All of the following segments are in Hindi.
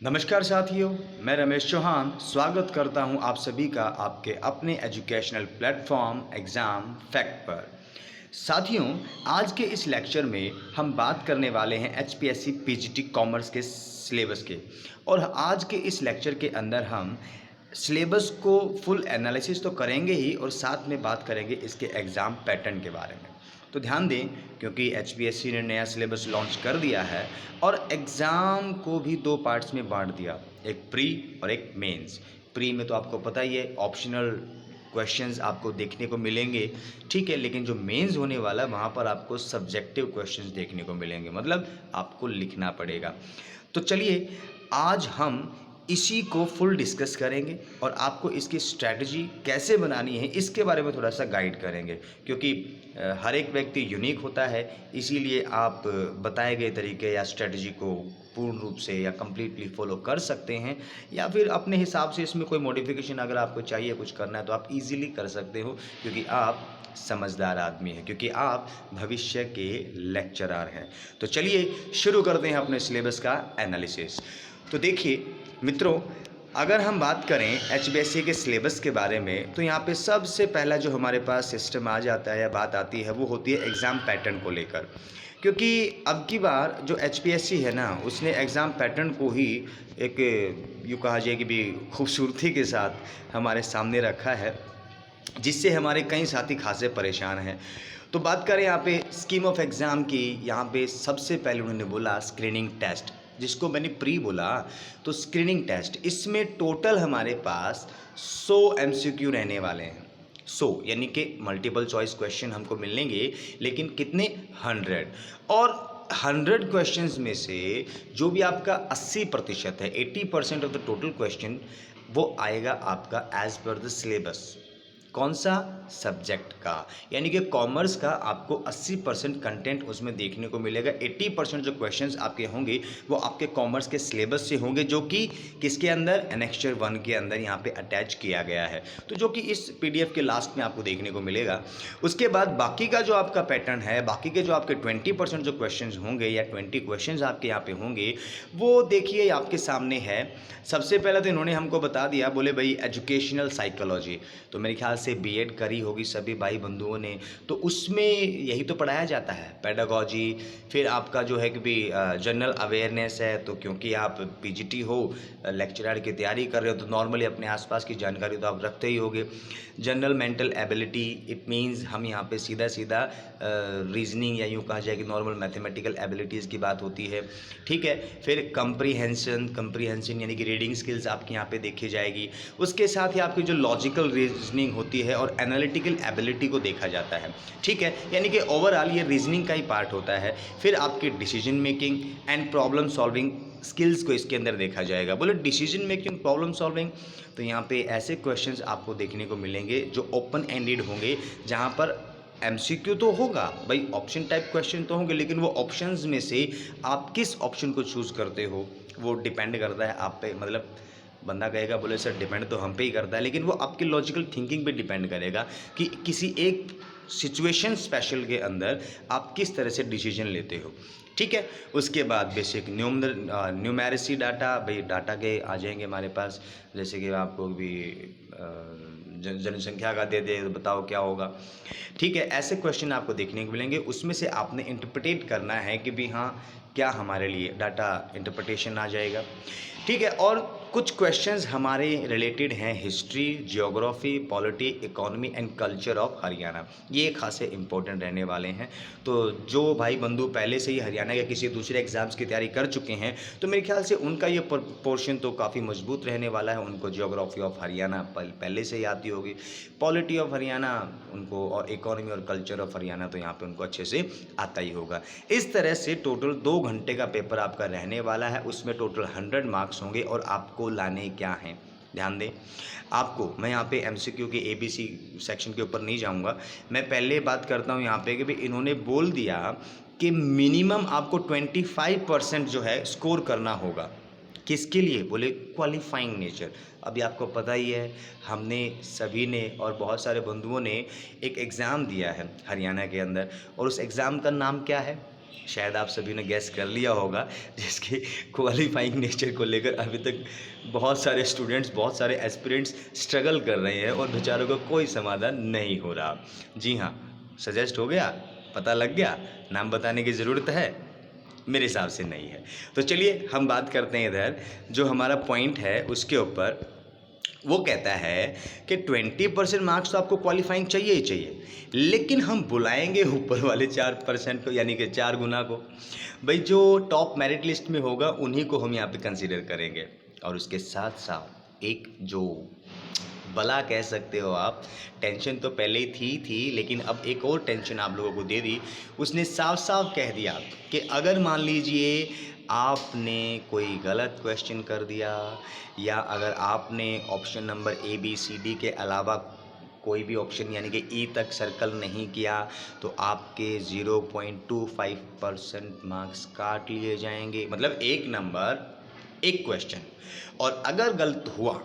नमस्कार साथियों, मैं रमेश चौहान स्वागत करता हूं आप सभी का आपके अपने एजुकेशनल प्लेटफॉर्म एग्ज़ाम फैक्ट पर। साथियों, आज के इस लेक्चर में हम बात करने वाले हैं एचपीएससी पीजीटी कॉमर्स के सिलेबस के। और आज के इस लेक्चर के अंदर हम सिलेबस को फुल एनालिसिस तो करेंगे ही और साथ में बात करेंगे इसके एग्ज़ाम पैटर्न के बारे में। तो ध्यान दें, क्योंकि एचपीएससी ने नया सिलेबस लॉन्च कर दिया है और एग्ज़ाम को भी दो पार्ट्स में बांट दिया, एक प्री और एक मेंस। प्री में तो आपको पता ही है, ऑप्शनल क्वेश्चंस आपको देखने को मिलेंगे, ठीक है। लेकिन जो मेंस होने वाला है वहाँ पर आपको सब्जेक्टिव क्वेश्चंस देखने को मिलेंगे, मतलब आपको लिखना पड़ेगा। तो चलिए आज हम इसी को फुल डिस्कस करेंगे और आपको इसकी स्ट्रैटेजी कैसे बनानी है इसके बारे में थोड़ा सा गाइड करेंगे, क्योंकि हर एक व्यक्ति यूनिक होता है। इसीलिए आप बताए गए तरीके या स्ट्रैटेजी को पूर्ण रूप से या कम्प्लीटली फॉलो कर सकते हैं, या फिर अपने हिसाब से इसमें कोई मॉडिफिकेशन अगर आपको चाहिए कुछ करना है तो आप इजीली कर सकते हो, क्योंकि आप समझदार आदमी हैं, क्योंकि आप भविष्य के लेक्चरर हैं। तो चलिए शुरू करते हैं अपने सिलेबस का एनालिसिस। तो देखिए मित्रों, अगर हम बात करें एचबीएससी के सिलेबस के बारे में, तो यहाँ पे सबसे पहला जो हमारे पास सिस्टम आ जाता है या बात आती है वो होती है एग्ज़ाम पैटर्न को लेकर। क्योंकि अब की बार जो एचपीएससी है ना, उसने एग्ज़ाम पैटर्न को ही एक यूँ कहा जाए कि भी खूबसूरती के साथ हमारे सामने रखा है, जिससे हमारे कई साथी खासे परेशान हैं। तो बात करें यहाँ पे स्कीम ऑफ एग्ज़ाम की, यहाँ पे सबसे पहले उन्होंने बोला स्क्रीनिंग टेस्ट, जिसको मैंने प्री बोला। तो स्क्रीनिंग टेस्ट, इसमें टोटल हमारे पास 100 एमसीक्यू रहने वाले हैं। 100 यानी कि मल्टीपल चॉइस क्वेश्चन हमको मिलेंगे, लेकिन कितने 100। और 100 क्वेश्चंस में से जो भी आपका 80% है, 80% ऑफ द टोटल क्वेश्चन, वो आएगा आपका एज पर द सिलेबस। कौन सा? सब्जेक्ट का। यानी कि कॉमर्स का आपको 80% कंटेंट उसमें देखने को मिलेगा। 80% जो क्वेश्चंस आपके होंगे वो आपके कॉमर्स के सिलेबस से होंगे, जो कि किसके अंदर, एनेक्स्चर 1 के अंदर यहाँ पे अटैच किया गया है, तो जो कि इस पीडीएफ के लास्ट में आपको देखने को मिलेगा। उसके बाद बाकी का जो आपका पैटर्न है, बाकी के जो आपके 20% जो क्वेश्चन होंगे या 20 क्वेश्चन आपके यहाँ पे होंगे, वो देखिए आपके सामने है। सबसे पहले तो इन्होंने हमको बता दिया, बोले भाई एजुकेशनल साइकोलॉजी, तो मेरे ख्याल से बीएड करी होगी सभी भाई बंधुओं ने, तो उसमें यही तो पढ़ाया जाता है, पेडागॉजी। फिर आपका जो है कि भी जनरल अवेयरनेस है, तो क्योंकि आप पीजीटी हो, लेक्चरर की तैयारी कर रहे हो, तो नॉर्मली अपने आसपास की जानकारी तो आप रखते ही होगे। General mental ability, it means हम यहाँ पे सीधा सीधा रीजनिंग या यूँ कहा जाए कि नॉर्मल मैथमेटिकल एबिलिटीज़ की बात होती है, ठीक है। फिर कंप्रीहेंशन यानी कि रीडिंग स्किल्स आपकी यहाँ पे देखी जाएगी। उसके साथ ही आपकी जो लॉजिकल रीजनिंग होती है और एनालिटिकल एबिलिटी को देखा जाता है, ठीक है। यानी कि ओवरऑल ये रीजनिंग का ही पार्ट होता है। फिर आपकी decision making and problem solving skills को इसके अंदर देखा जाएगा। बोले डिसीजन मेकिंग, प्रॉब्लम सॉल्विंग, तो यहाँ पे ऐसे क्वेश्चंस आपको देखने को मिलेंगे जो ओपन एंडेड होंगे, जहाँ पर एमसीक्यू तो होगा भाई, ऑप्शन टाइप क्वेश्चन तो होंगे, लेकिन वो ऑप्शंस में से आप किस ऑप्शन को चूज़ करते हो वो डिपेंड करता है आप पे। मतलब बंदा कहेगा बोले सर डिपेंड तो हम पे ही करता है, लेकिन वो आपकी लॉजिकल थिंकिंग पे डिपेंड करेगा कि किसी एक सिचुएशन स्पेशल के अंदर आप किस तरह से डिसीजन लेते हो, ठीक है। उसके बाद बेसिक न्यूमेरेसी डाटा, भाई डाटा के आ जाएंगे हमारे पास, जैसे कि आपको भी जनसंख्या का दे दे तो बताओ क्या होगा, ठीक है। ऐसे क्वेश्चन आपको देखने को मिलेंगे, उसमें से आपने इंटरप्रेट करना है कि भी हाँ क्या हमारे लिए डाटा इंटरप्रिटेशन आ जाएगा, ठीक है। और कुछ क्वेश्चंस हमारे रिलेटेड हैं history, geography, polity, economy and culture of Haryana, ये खासे इंपॉर्टेंट रहने वाले हैं। तो जो भाई बंधु पहले से ही हरियाणा के किसी दूसरे एग्जाम्स की तैयारी कर चुके हैं, तो मेरे ख्याल से उनका ये पोर्शन तो काफ़ी मजबूत रहने वाला है। उनको जियोग्राफी ऑफ हरियाणा पहले से ही आती होगी, पॉलिटी ऑफ हरियाणा उनको, और इकोनॉमी और कल्चर ऑफ हरियाणा तो यहाँ पे उनको अच्छे से आता ही होगा। इस तरह से टोटल 2 घंटे का पेपर आपका रहने वाला है, उसमें टोटल 100 मार्क्स होंगे और आपको लाने क्या हैं, ध्यान दें। आपको मैं यहाँ पे एमसीक्यू के एबीसी सेक्शन के ऊपर नहीं जाऊँगा, मैं पहले बात करता हूँ यहाँ पे कि भाई इन्होंने बोल दिया कि मिनिमम आपको 25% जो है स्कोर करना होगा। किसके लिए? बोले क्वालिफाइंग नेचर। अभी आपको पता ही है, हमने सभी ने और बहुत सारे बंधुओं ने एक एग्ज़ाम दिया है हरियाणा के अंदर, और उस एग्ज़ाम का नाम क्या है? शायद आप सभी ने गैस कर लिया होगा, जिसके क्वालिफाइंग नेचर को लेकर अभी तक बहुत सारे स्टूडेंट्स, बहुत सारे एस्पिरेंट्स स्ट्रगल कर रहे हैं और बेचारों को कोई समाधान नहीं हो रहा। जी हाँ, सजेस्ट हो गया, पता लग गया, नाम बताने की ज़रूरत है? मेरे हिसाब से नहीं है। तो चलिए हम बात करते हैं इधर, जो हमारा पॉइंट है उसके ऊपर। वो कहता है कि 20% मार्क्स तो आपको क्वालिफाइंग चाहिए ही चाहिए, लेकिन हम बुलाएंगे ऊपर वाले 4% को, यानी कि 4 गुना को। भाई जो टॉप मेरिट लिस्ट में होगा उन्हीं को हम यहाँ पे कंसीडर करेंगे। और उसके साथ साथ एक जो बला कह सकते हो आप, टेंशन तो पहले ही थी, लेकिन अब एक और टेंशन आप लोगों को दे दी। उसने साफ साफ कह दिया कि अगर मान लीजिए आपने कोई गलत क्वेश्चन कर दिया, या अगर आपने option number A B C D के अलावा कोई भी ऑप्शन यानी कि ई तक सर्कल नहीं किया, तो आपके 0.25% मार्क्स काट लिए जाएंगे। मतलब एक नंबर एक क्वेश्चन। और अगर गलत हुआ,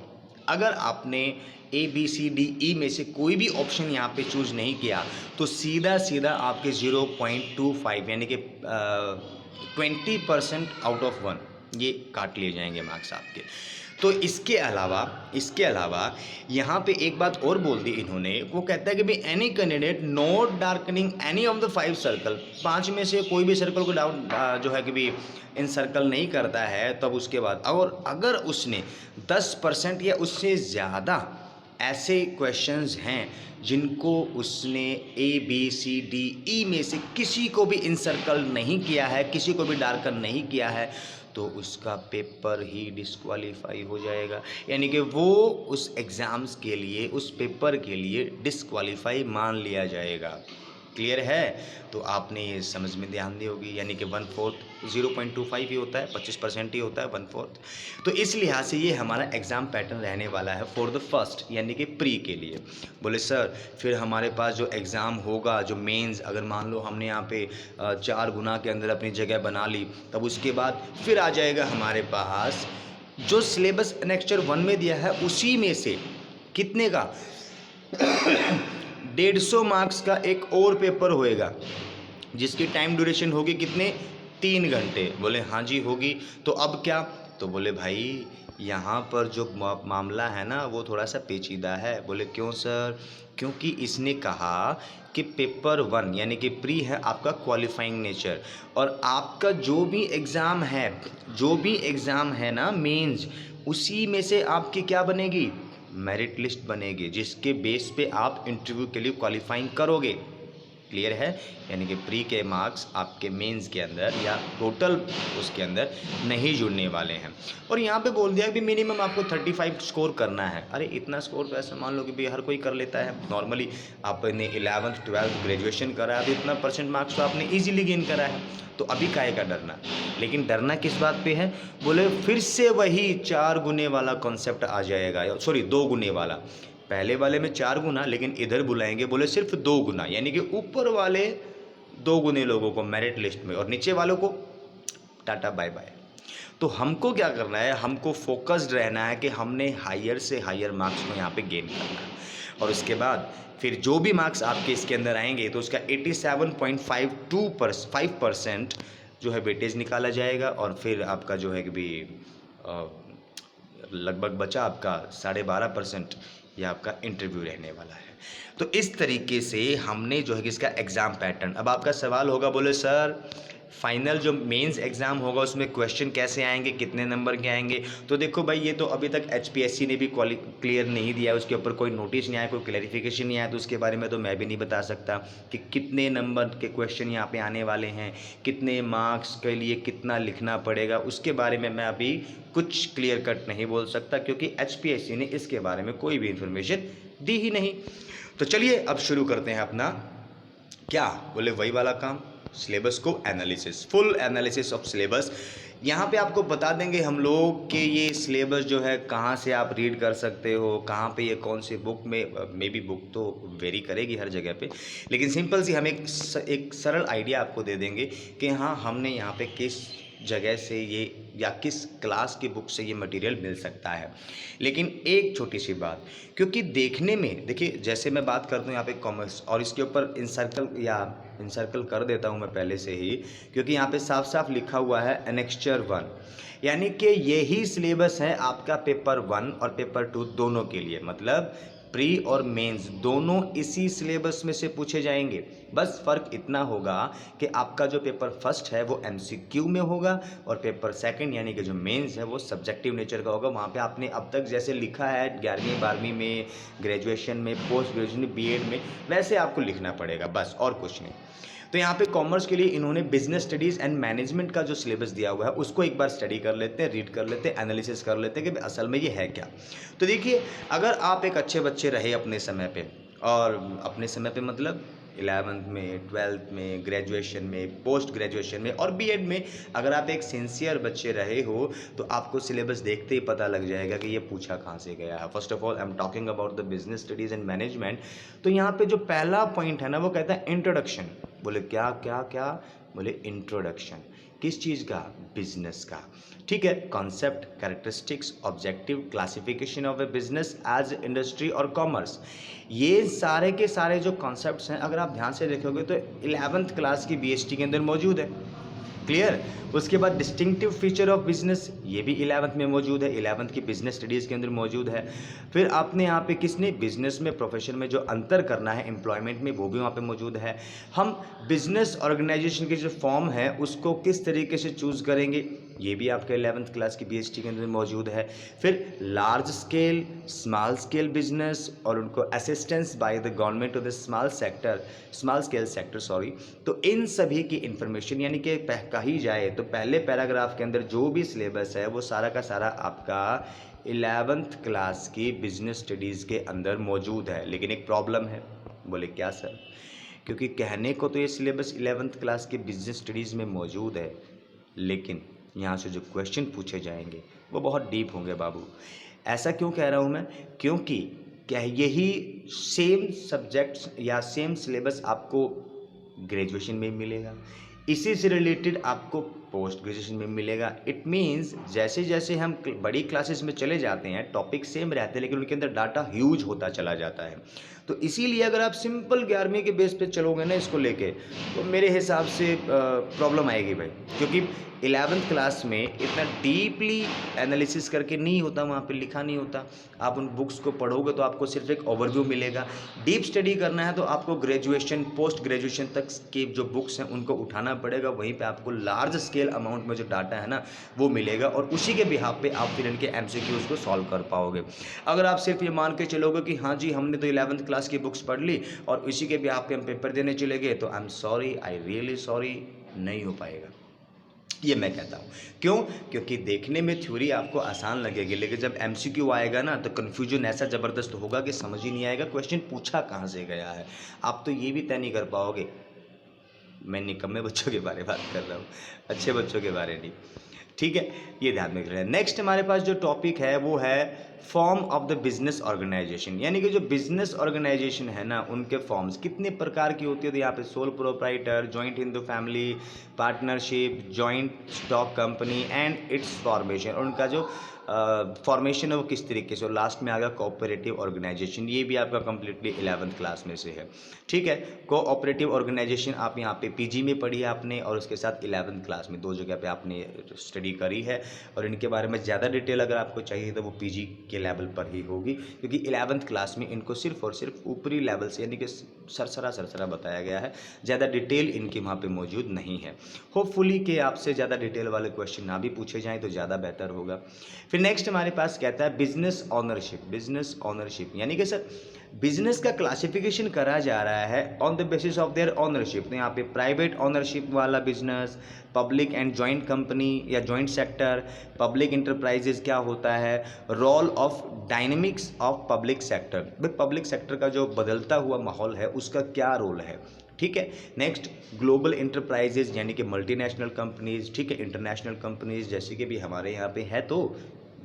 अगर आपने ए बी सी डी ई में से कोई भी ऑप्शन यहाँ पे चूज़ नहीं किया, तो सीधा सीधा आपके 0.25 यानी कि 20% आउट ऑफ 1 ये काट लिए जाएंगे मार्क्स आपके। तो इसके अलावा यहाँ पे एक बात और बोल दी इन्होंने। वो कहता है कि भाई any candidate not darkening any of the 5 circle, 5 में से कोई भी सर्कल को डाउन जो है कि भी इन सर्कल नहीं करता है, तब उसके बाद और अगर उसने 10% या उससे ज़्यादा ऐसे क्वेश्चंस हैं जिनको उसने ए बी सी डी ई में से किसी को भी इनसर्कल नहीं किया है, किसी को भी डार्कन नहीं किया है, तो उसका पेपर ही डिस्क्वालीफाई हो जाएगा। यानी कि वो उस एग्ज़ाम्स के लिए, उस पेपर के लिए डिस्क्वालीफाई मान लिया जाएगा। क्लियर है? तो आपने ये समझ में ध्यान दी होगी। यानी कि 1/4 0.25 ही होता है, 25% ही होता है 1/4। तो इस लिहाज से ये हमारा एग्ज़ाम पैटर्न रहने वाला है फॉर द फर्स्ट, यानी कि प्री के लिए। बोले सर फिर हमारे पास जो एग्ज़ाम होगा, जो मेंस, अगर मान लो हमने यहाँ पे 4 गुना के अंदर अपनी जगह बना ली, तब उसके बाद फिर आ जाएगा हमारे पास जो सिलेबस एनेक्चर 1 में दिया है, उसी में से कितने का 150 मार्क्स का एक और पेपर होएगा, जिसकी टाइम ड्यूरेशन होगी कितने, 3 घंटे। बोले हाँ जी होगी। तो अब क्या? तो बोले भाई यहाँ पर जो मामला है ना, वो थोड़ा सा पेचीदा है। बोले क्यों सर? क्योंकि इसने कहा कि पेपर 1 यानी कि प्री है आपका क्वालिफाइंग नेचर, और आपका जो भी एग्ज़ाम है ना मेंस, उसी में से आपकी क्या बनेगी, मेरिट लिस्ट बनेगी, जिसके बेस पे आप इंटरव्यू के लिए क्वालिफाइंग करोगे। क्लियर है? यानी कि प्री के मार्क्स आपके मेंस के अंदर या टोटल उसके अंदर नहीं जुड़ने वाले हैं। और यहाँ पे बोल दिया कि मिनिमम आपको 35 स्कोर करना है। अरे इतना स्कोर तो ऐसा मान लो कि भाई हर कोई कर लेता है नॉर्मली। आपने 11th 12th ग्रेजुएशन करा है, तो इतना परसेंट मार्क्स तो आपने ईजिली गेन करा है, तो अभी काहे का डरना। लेकिन डरना किस बात पे है? बोले फिर से वही 4 गुने वाला कॉन्सेप्ट आ जाएगा, सॉरी 2 गुने वाला। पहले वाले में 4 गुना, लेकिन इधर बुलाएंगे बोले सिर्फ 2 गुना, यानी कि ऊपर वाले 2 गुने लोगों को मेरिट लिस्ट में और नीचे वालों को टाटा बाय बाय। तो हमको क्या करना है, हमको फोकस्ड रहना है कि हमने हायर से हायर मार्क्स को यहाँ पे गेन करना है। और उसके बाद फिर जो भी मार्क्स आपके इसके अंदर आएंगे, तो उसका 87.5% जो है वेटेज निकाला जाएगा, और फिर आपका जो है कि भी लगभग बचा आपका 12.5% यह आपका इंटरव्यू रहने वाला है। तो इस तरीके से हमने जो है कि इसका एग्ज़ाम पैटर्न। अब आपका सवाल होगा, बोले सर फाइनल जो मेंस एग्ज़ाम होगा उसमें क्वेश्चन कैसे आएंगे, कितने नंबर के आएंगे? तो देखो भाई, ये तो अभी तक HPSC ने भी क्लियर नहीं दिया, उसके ऊपर कोई नोटिस नहीं आया, कोई क्लैरिफिकेशन नहीं आया, तो उसके बारे में तो मैं भी नहीं बता सकता कि कितने नंबर के क्वेश्चन यहाँ पे आने वाले हैं, कितने मार्क्स के लिए कितना लिखना पड़ेगा। उसके बारे में मैं अभी कुछ क्लियर कट नहीं बोल सकता, क्योंकि HPSC ने इसके बारे में कोई भी इन्फॉर्मेशन दी ही नहीं। तो चलिए अब शुरू करते हैं अपना क्या, बोले वही वाला काम, सिलेबस को analysis, full analysis of syllabus. यहाँ पे आपको बता देंगे हम लोग कि ये सिलेबस जो है कहाँ से आप रीड कर सकते हो, कहाँ पे ये कौन सी बुक में, मे बी बुक तो वेरी करेगी हर जगह पे, लेकिन सिंपल सी हम एक सरल आइडिया आपको दे देंगे कि हाँ हमने यहाँ पे किस जगह से ये या किस क्लास की बुक से ये मटेरियल मिल सकता है। लेकिन एक छोटी सी बात, क्योंकि देखने में देखिए जैसे मैं बात करता हूँ यहाँ पे कॉमर्स, और इसके ऊपर इंसर्कल कर देता हूँ मैं पहले से ही, क्योंकि यहाँ पे साफ साफ लिखा हुआ है एनेक्स्चर 1, यानी कि यही सिलेबस है आपका पेपर 1 और पेपर 2 दोनों के लिए, मतलब प्री और मेंस दोनों इसी सिलेबस में से पूछे जाएंगे। बस फ़र्क इतना होगा कि आपका जो पेपर फर्स्ट है वो एमसीक्यू में होगा और पेपर सेकंड यानी कि जो मेंस है वो सब्जेक्टिव नेचर का होगा। वहाँ पे आपने अब तक जैसे लिखा है 11वीं 12वीं में, ग्रेजुएशन में, पोस्ट ग्रेजुएशन में, बीएड में, वैसे आपको लिखना पड़ेगा, बस और कुछ नहीं। तो यहाँ पे कॉमर्स के लिए इन्होंने बिजनेस स्टडीज़ एंड मैनेजमेंट का जो सिलेबस दिया हुआ है उसको एक बार स्टडी कर लेते हैं, रीड कर लेते हैं, एनालिसिस कर लेते हैं कि असल में ये है क्या। तो देखिए, अगर आप एक अच्छे बच्चे रहे अपने समय पे, और अपने समय पे मतलब 11th में, 12th में, ग्रेजुएशन में, पोस्ट ग्रेजुएशन में और बीएड में, अगर आप एक सिंसियर बच्चे रहे हो तो आपको सिलेबस देखते ही पता लग जाएगा कि ये पूछा कहाँ से गया है। First of all I am talking about the business studies and management. तो यहाँ पे जो पहला पॉइंट है ना वो कहता है इंट्रोडक्शन। बोले क्या क्या क्या? बोले इंट्रोडक्शन। किस चीज़ का? बिजनेस का। ठीक है, concept, characteristics, objective, classification of a business as industry और कॉमर्स, ये सारे के सारे जो कॉन्सेप्ट्स हैं अगर आप ध्यान से देखोगे तो 11th क्लास की बीएसटी के अंदर मौजूद है। क्लियर? उसके बाद डिस्टिंक्टिव फीचर ऑफ बिजनेस, ये भी 11th में मौजूद है, 11th की बिजनेस स्टडीज़ के अंदर मौजूद है। फिर आपने यहाँ पे किसने बिजनेस में प्रोफेशन में जो अंतर करना है एम्प्लॉयमेंट में, वो भी वहाँ पे मौजूद है। हम बिजनेस ऑर्गेनाइजेशन की जो फॉर्म है उसको किस तरीके से चूज़ करेंगे, ये भी आपके 11th क्लास की बीएसटी के अंदर मौजूद है। फिर large scale, small scale business और उनको assistance by the government to the small scale sector sorry. तो इन सभी की इंफॉर्मेशन यानी कि कही जाए तो पहले पैराग्राफ के अंदर जो भी सिलेबस है वो सारा का सारा आपका 11th क्लास की बिजनेस स्टडीज़ के अंदर मौजूद है। लेकिन एक प्रॉब्लम है। बोले क्या सर? क्योंकि कहने को तो ये सिलेबस 11th क्लास के बिजनेस स्टडीज़ में मौजूद है, लेकिन यहाँ से जो क्वेश्चन पूछे जाएंगे वो बहुत डीप होंगे बाबू। ऐसा क्यों कह रहा हूँ मैं? क्योंकि क्या यही सेम सब्जेक्ट्स या सेम सिलेबस आपको ग्रेजुएशन में मिलेगा, इसी से रिलेटेड आपको पोस्ट ग्रेजुएशन में मिलेगा। इट मीन्स जैसे जैसे हम बड़ी क्लासेस में चले जाते हैं टॉपिक सेम रहते हैं लेकिन उनके अंदर डाटा ह्यूज होता चला जाता है। तो इसीलिए अगर आप सिंपल 11वीं के बेस पे चलोगे ना इसको लेके तो मेरे हिसाब से प्रॉब्लम आएगी भाई, क्योंकि 11th क्लास में इतना डीपली एनालिसिस करके नहीं होता, वहाँ पे लिखा नहीं होता। आप उन बुक्स को पढ़ोगे तो आपको सिर्फ एक ओवरव्यू मिलेगा। डीप स्टडी करना है तो आपको ग्रेजुएशन पोस्ट ग्रेजुएशन तक की जो बुक्स हैं उनको उठाना पड़ेगा, वहीं पे आपको लार्ज स्केल अमाउंट में जो डाटा है ना वो मिलेगा और उसी के बिहाफ पे आप फिर इनके एमसीक्यूज़ को सॉल्व कर पाओगे। अगर आप सिर्फ ये मान के चलोगे कि हाँ जी हमने तो 11th क्लास की बुक्स पढ़ ली और इसी के बिहाफ पे हम पेपर देने चले गए, तो I am sorry, I really sorry, नहीं हो पाएगा। ये मैं कहता हूँ। क्यों? क्योंकि देखने में थ्योरी आपको आसान लगेगी लेकिन जब एमसीक्यू आएगा ना तो कन्फ्यूजन ऐसा ज़बरदस्त होगा कि समझ ही नहीं आएगा क्वेश्चन पूछा कहाँ से गया है। आप तो ये भी तय नहीं कर पाओगे। मैं निकम्मे बच्चों के बारे में बात कर रहा हूँ, अच्छे बच्चों के बारे नहीं। ठीक है, ये ध्यान में रखना। नेक्स्ट हमारे पास जो टॉपिक है वो है form of the business organisation, यानी कि जो बिजनेस ऑर्गेनाइजेशन है ना उनके फॉर्म्स कितने प्रकार की होती है। तो यहाँ पे sole proprietor, joint in the family, partnership, joint stock company and it's formation, और उनका जो फॉर्मेशन है वो किस तरीके से, और लास्ट में आ गया कोऑपरेटिव ऑर्गेनाइजेशन। ये भी आपका कंप्लीटली 11th क्लास में से है। ठीक है, कोऑपरेटिव ऑर्गेनाइजेशन आप यहाँ पे पीजी में पढ़ी है आपने और उसके साथ 11th क्लास में, दो जगह पे आपने स्टडी करी है। और इनके बारे में ज़्यादा डिटेल अगर आपको चाहिए तो वो पीजी के लेवल पर ही होगी, क्योंकि 11th क्लास में इनको सिर्फ और सिर्फ ऊपरी लेवल से यानी कि सरसरा बताया गया है, ज़्यादा डिटेल इनके वहाँ पे मौजूद नहीं है। होपफुली कि आपसे ज़्यादा डिटेल वाले क्वेश्चन ना भी पूछे जाएँ तो ज़्यादा बेहतर होगा। फिर नेक्स्ट हमारे पास कहता है बिजनेस ऑनरशिप। बिजनेस ऑनरशिप यानी कि सर बिजनेस का क्लासिफिकेशन करा जा रहा है on the basis of their ownership. तो यहाँ पे प्राइवेट ऑनरशिप वाला business, public and joint company या जॉइंट सेक्टर, पब्लिक इंटरप्राइजेज क्या होता है, role of dynamics of public sector, भाई पब्लिक सेक्टर का जो बदलता हुआ माहौल है उसका क्या रोल है। ठीक है, नेक्स्ट ग्लोबल इंटरप्राइजेज यानी कि मल्टीनेशनल कंपनीज, ठीक है, इंटरनेशनल कंपनीज जैसे कि भी हमारे यहाँ पे है, तो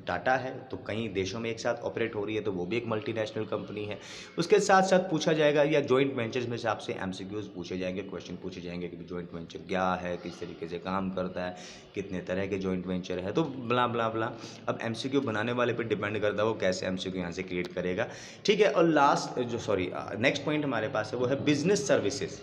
टाटा है तो कई देशों में एक साथ ऑपरेट हो रही है, तो वो भी एक मल्टीनेशनल कंपनी है। उसके साथ साथ पूछा जाएगा या जॉइंट वेंचर्स में से आपसे एमसीक्यूज पूछे जाएंगे, क्वेश्चन पूछे जाएंगे कि जॉइंट वेंचर क्या है, किस तरीके से काम करता है, कितने तरह के जॉइंट वेंचर है, तो ब्ला ब्ला ब्ला। अब एमसीक्यू बनाने वाले पे डिपेंड करता है वो कैसे एमसीक्यू यहाँ से क्रिएट करेगा, ठीक है। और लास्ट जो नेक्स्ट पॉइंट हमारे पास है वो है बिजनेस सर्विसेज।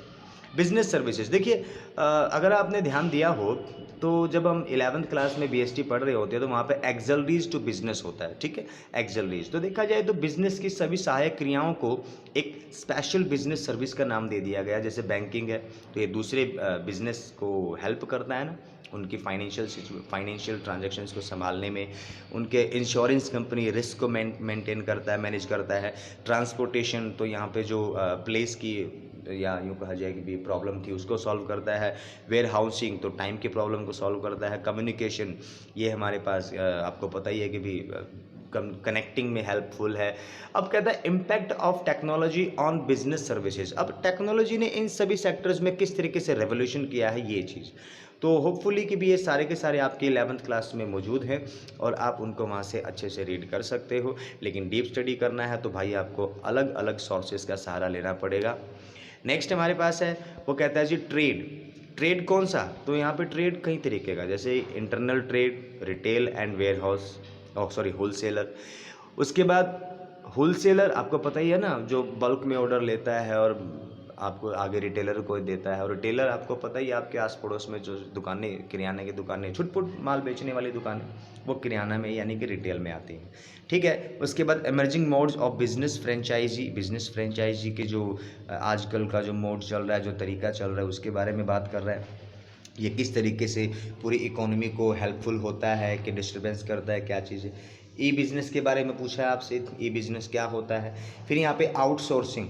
बिजनेस सर्विसेज देखिए, अगर आपने ध्यान दिया हो तो जब हम 11th क्लास में बीएसटी पढ़ रहे होते हैं तो वहाँ पे एक्सलरीज टू बिजनेस होता है, ठीक है। एक्सलरीज तो देखा जाए तो बिजनेस की सभी सहायक क्रियाओं को एक स्पेशल बिजनेस सर्विस का नाम दे दिया गया। जैसे बैंकिंग है तो ये दूसरे बिजनेस को हेल्प करता है ना, उनकी फाइनेंशियल ट्रांजैक्शंस को संभालने में। उनके इंश्योरेंस कंपनी रिस्क को मेंटेन करता है, मैनेज करता है। ट्रांसपोर्टेशन तो यहाँ पे जो प्लेस की या यूँ कहा जाए कि भी प्रॉब्लम थी उसको सॉल्व करता है। वेयर हाउसिंग तो टाइम की प्रॉब्लम को सॉल्व करता है। कम्युनिकेशन ये हमारे पास आपको पता ही है कि भी कनेक्टिंग में हेल्पफुल है। अब कहता है impact of technology on business services. अब टेक्नोलॉजी ने इन सभी सेक्टर्स में किस तरीके से रेवोल्यूशन किया है ये चीज़, तो होपफुली कि भी ये सारे के सारे आपके 11th क्लास में मौजूद हैं और आप उनको वहाँ से अच्छे से रीड कर सकते हो। लेकिन डीप स्टडी करना है तो भाई आपको अलग अलग सोर्सेज का सहारा लेना पड़ेगा। नेक्स्ट हमारे पास है वो कहता है जी ट्रेड। ट्रेड कौन सा, तो यहाँ पे ट्रेड कई तरीके का, जैसे internal trade, retail and warehouse, wholesaler. उसके बाद होलसेलर आपको पता ही है ना, जो बल्क में ऑर्डर लेता है और आपको आगे रिटेलर को देता है। और रिटेलर आपको पता ही है, आपके आस पड़ोस में जो दुकानें, किराने की दुकानें, छुटपुट माल बेचने वाली दुकानें, वो किराना में यानी कि रिटेल में आती हैं, ठीक है। उसके बाद emerging modes of business franchisee. Business franchisee के जो आजकल का जो मोड चल रहा है, जो तरीका चल रहा है, उसके बारे में बात कर रहा है। ये किस तरीके से पूरी इकोनॉमी को हेल्पफुल होता है कि डिस्टर्बेंस करता है, क्या चीज़ें। ई बिज़नेस के बारे में पूछा है आपसे, ई बिज़नेस क्या होता है। फिर यहाँ पे आउटसोर्सिंग,